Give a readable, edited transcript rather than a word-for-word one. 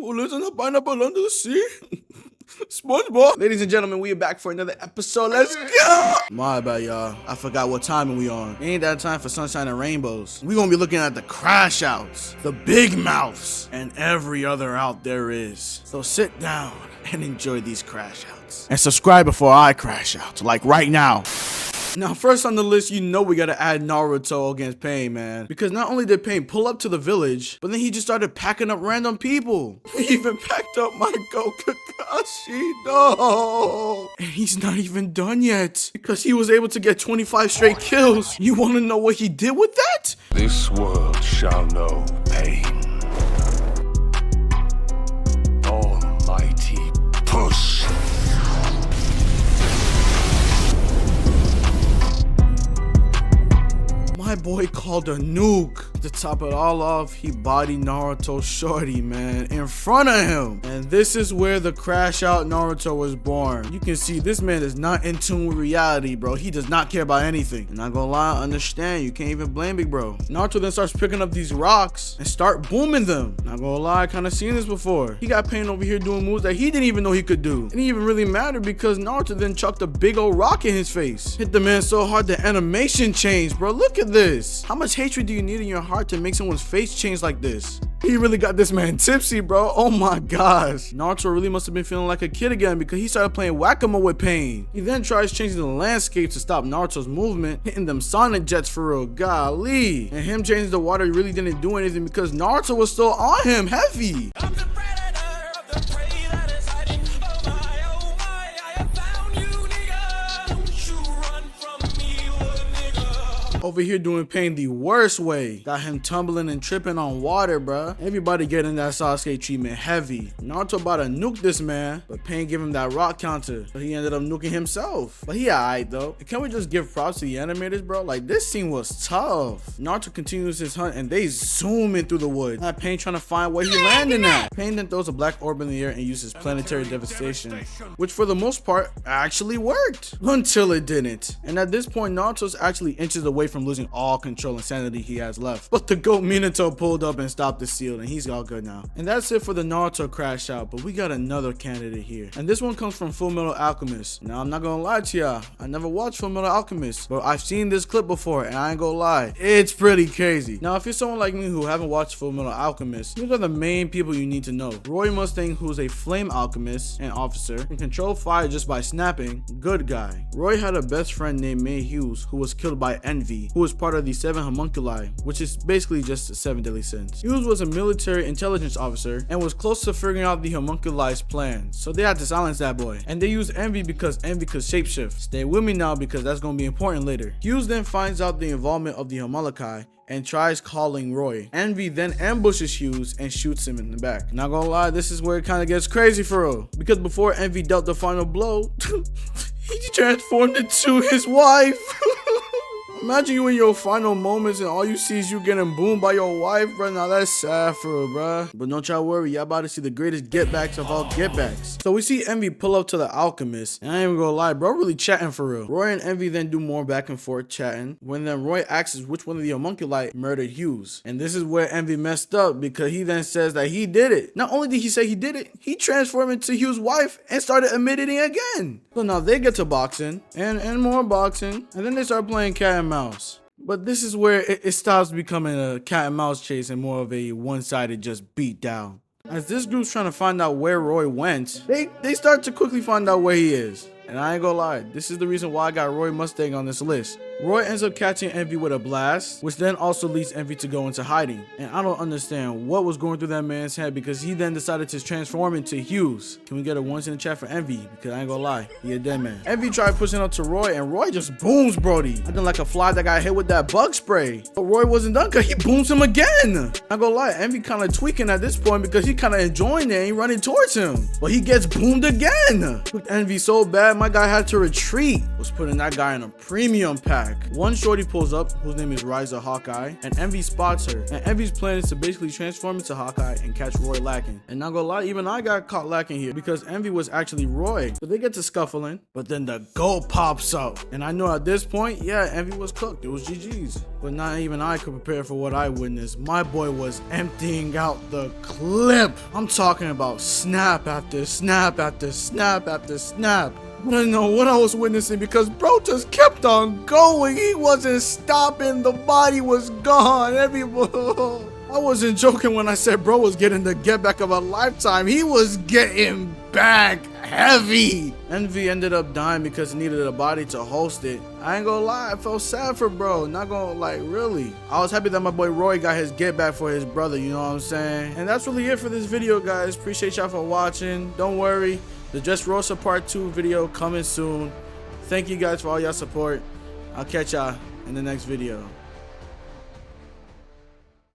Who lives in a pineapple under the sea? SpongeBob. Ladies and gentlemen, we are back for another episode. Let's go. My bad, y'all. I forgot what time we on. Ain't that time for sunshine and rainbows. We gonna be looking at the Crashouts, the big mouths, and every other out there is. So sit down and enjoy these Crashouts. And subscribe before I crash out, like right now. Now, first on the list, you know we gotta add Naruto against Pain, man. Because not only did Pain pull up to the village, but then he just started packing up random people. He even packed up my Kakashi, no! And he's not even done yet. Because he was able to get 25 straight kills. You wanna know what he did with that? This world shall know pain. Almighty push. My boy called a nuke. To top it all off, he bodied Naruto shorty, man, in front of him. And this is where the Crashout Naruto was born. You can see this man is not in tune with reality, bro. He does not care about anything. And not gonna lie, I understand. You can't even blame Big Bro. Naruto then starts picking up these rocks and start booming them. Not gonna lie, I kind of seen this before. He got Pain over here doing moves that he didn't even know he could do. It didn't even really matter because Naruto then chucked a big old rock in his face. Hit the man so hard the animation changed, bro. Look at this. How much hatred do you need in your heart to make someone's face change like this? He really got this man tipsy, bro. Oh my gosh. Naruto really must have been feeling like a kid again because he started playing whack-a-mole with Pain. He then tries changing the landscape to stop Naruto's movement, hitting them sonic jets for real. Golly. And him changing the water really didn't do anything because Naruto was still on him heavy. Over here doing Pain the worst way. Got him tumbling and tripping on water, bruh. Everybody getting that Sasuke treatment heavy. Naruto about to nuke this man, but Pain gave him that rock counter, so he ended up nuking himself. But he alright though. Can we just give props to the animators, bro? Like, this scene was tough. Naruto continues his hunt and they zoom in through the woods. Now Pain trying to find where he landing at. Pain then throws a black orb in the air and uses planetary devastation, which for the most part actually worked. Until it didn't. And at this point, Naruto's actually inches away from losing all control and sanity he has left. But the GOAT Minato pulled up and stopped the seal and he's all good now. And that's it for the Naruto crash out, but we got another candidate here. And this one comes from Full Metal Alchemist. Now I'm not gonna lie to y'all, I never watched Full Metal Alchemist, but I've seen this clip before and I ain't gonna lie, it's pretty crazy. Now if you're someone like me who haven't watched Full Metal Alchemist, these are the main people you need to know. Roy Mustang, who's a flame alchemist and officer, can control fire just by snapping, good guy. Roy had a best friend named May Hughes who was killed by envy, who was part of the 7 homunculi, which is basically just the 7 deadly sins. Hughes was a military intelligence officer and was close to figuring out the homunculi's plan, so they had to silence that boy. And they used envy because envy could shapeshift. Stay with me now because that's gonna be important later. Hughes then finds out the involvement of the homunculi and tries calling Roy. Envy then ambushes Hughes and shoots him in the back. Not gonna lie, this is where it kind of gets crazy for real, because before Envy dealt the final blow, he transformed into his wife. Imagine you in your final moments and all you see is you getting boomed by your wife, bro. Now that's sad for real, bro. But don't y'all worry, y'all about to see the greatest get-backs of all get-backs. So we see Envy pull up to the alchemist, and I ain't even gonna lie, bro, really chatting for real. Roy and Envy then do more back and forth chatting, when then Roy asks which one of the homunculi murdered Hughes. And this is where Envy messed up, because he then says that he did it. Not only did he say he did it, he transformed into Hughes' wife and started admitting it again. So now they get to boxing, and more boxing, and then they start playing cat and mouse. But this is where it stops becoming a cat and mouse chase and more of a one-sided just beat down. As this group's trying to find out where Roy went, they start to quickly find out where he is. And I ain't gonna lie, this is the reason why I got Roy Mustang on this list. Roy ends up catching Envy with a blast, which then also leads Envy to go into hiding. And I don't understand what was going through that man's head, because he then decided to transform into Hughes. Can we get a once in the chat for Envy? Because I ain't gonna lie, he a dead man. Envy tried pushing up to Roy, and Roy just booms Brody. Acting like a fly that got hit with that bug spray. But Roy wasn't done because he booms him again. Not gonna lie, Envy kind of tweaking at this point because he kind of enjoying it and he running towards him. But he gets boomed again. Took Envy so bad, my guy had to retreat. Was putting that guy in a premium pack. back. One shorty pulls up, whose name is Ryza Hawkeye, and Envy spots her. And Envy's plan is to basically transform into Hawkeye and catch Roy lacking. And not gonna lie, even I got caught lacking here because Envy was actually Roy. So they get to scuffling, but then the goat pops up. And I know at this point, yeah, Envy was cooked. It was GG's. But not even I could prepare for what I witnessed. My boy was emptying out the clip. I'm talking about snap after snap after snap after snap. I didn't know what I was witnessing because bro just kept on going. He wasn't stopping. The body was gone. I wasn't joking when I said bro was getting the get back of a lifetime. He was getting back heavy. Envy ended up dying because he needed a body to host it. I ain't gonna lie, I felt sad for bro. Not gonna like, really. I was happy that my boy Roy got his get back for his brother, you know what I'm saying? And that's really it for this video, guys. Appreciate y'all for watching. Don't worry, the Just Rosa Part 2 video coming soon. Thank you guys for all y'all support. I'll catch y'all in the next video.